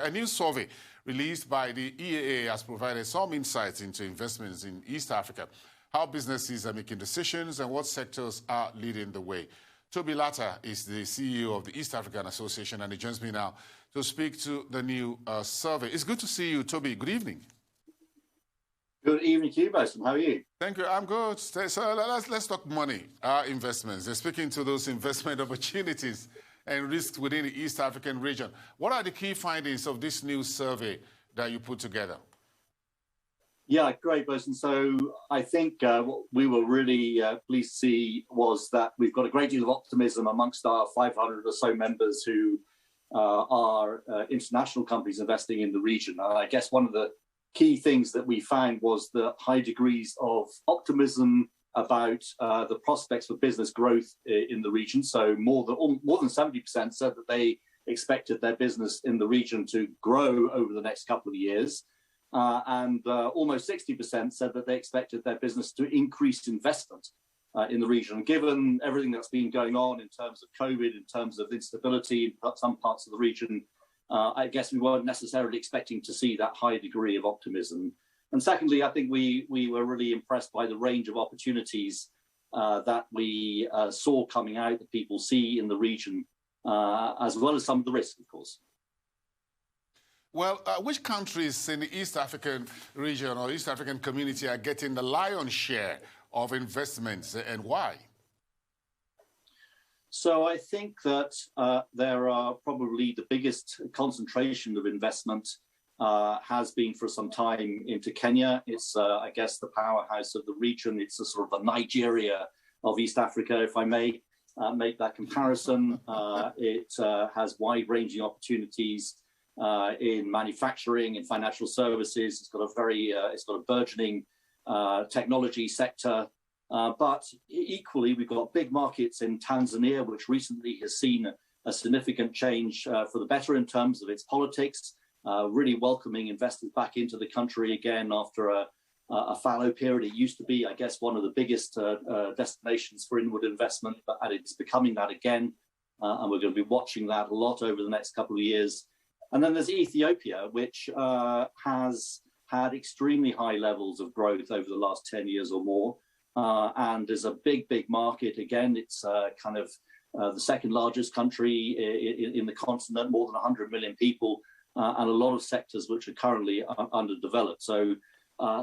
A new survey released by the EAA has provided some insights into investments in East Africa, how businesses are making decisions, and what sectors are leading the way. Toby Latta is the CEO of the East African Association, and he joins me now to speak to the new survey. It's good to see you, Toby. Good evening. Good evening to you, Bosun. How are you? Thank you. I'm good. So let's talk money, investments. They're speaking to those investment opportunities and risks within the East African region. What are the key findings of this new survey that you put together? Yeah, great, Bosun. So I think what we were really pleased to see was that we've got a great deal of optimism amongst our 500 or so members who are international companies investing in the region. And I guess one of the key things that we found was the high degrees of optimism about the prospects for business growth in the region. So more than 70% said that they expected their business in the region to grow over the next couple of years. And almost 60% said that they expected their business to increase investment in the region. And given everything that's been going on in terms of COVID, in terms of instability in some parts of the region, I guess we weren't necessarily expecting to see that high degree of optimism. And secondly, I think we were really impressed by the range of opportunities that we saw coming out, that people see in the region, as well as some of the risks, of course. Well, which countries in the East African region or East African community are getting the lion's share of investments, and why? So I think that there are probably the biggest concentration of investment has been for some time into Kenya. It's, I guess, the powerhouse of the region. It's a sort of the Nigeria of East Africa, if I may make that comparison. It has wide-ranging opportunities in manufacturing, in financial services. It's got a burgeoning technology sector. But equally, we've got big markets in Tanzania, which recently has seen a significant change for the better in terms of its politics, really welcoming investors back into the country again after a fallow period. It used to be, I guess, one of the biggest destinations for inward investment, but it's becoming that again. And we're going to be watching that a lot over the next couple of years. And then there's Ethiopia, which has had extremely high levels of growth over the last 10 years or more. And is a big, big market. Again, it's kind of the second largest country in the continent, more than 100 million people, and a lot of sectors which are currently underdeveloped. So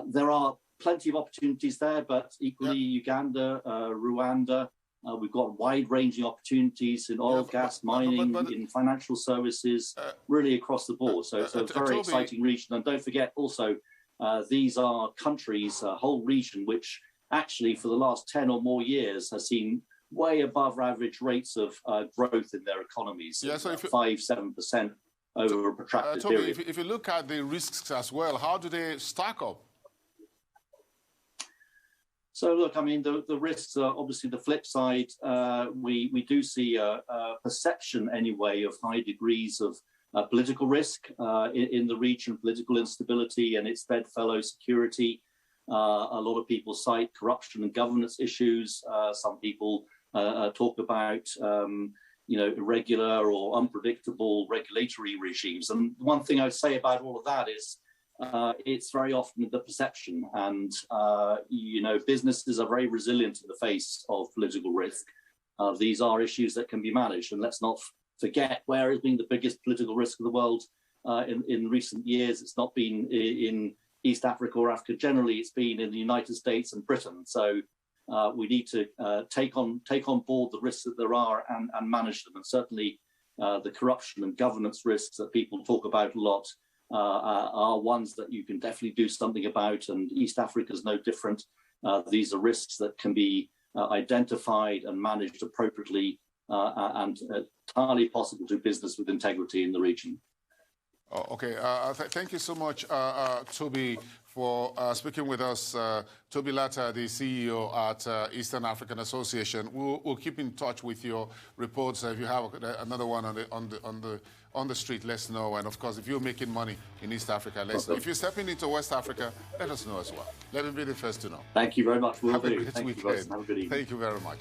there are plenty of opportunities there, but equally Uganda, Rwanda, we've got wide-ranging opportunities in oil, gas, mining, in financial services, really across the board. So it's a very exciting region. And don't forget also, these are countries, a whole region, which actually for the last 10 or more years has seen way above average rates of growth in their economies, 5-7% over a protracted period. If you look at the risks as well, how do they stack up? So look, I mean, the risks are obviously the flip side. We do see a perception anyway of high degrees of political risk in the region, political instability and its bedfellow security. A lot of people cite corruption and governance issues. Some people talk about, irregular or unpredictable regulatory regimes. And one thing I would say about all of that is it's very often the perception. And, businesses are very resilient in the face of political risk. These are issues that can be managed. And let's not forget where has been the biggest political risk of the world in recent years. It's not been in East Africa or Africa generally. It's been in the United States and Britain. So we need to take on board the risks that there are and manage them. And certainly the corruption and governance risks that people talk about a lot are ones that you can definitely do something about. And East Africa is no different. These are risks that can be identified and managed appropriately and entirely possible to do business with integrity in the region. Oh, okay. Thank you so much, Toby, for speaking with us. Toby Latta, the CEO at Eastern African Association. We'll keep in touch with your reports. If you have another one on the street, let us know. And of course, if you're making money in East Africa, let us know. If you're stepping into West Africa, let us know as well. Let me be the first to know. Thank you very much. Have a great weekend. Have a good evening. Thank you very much.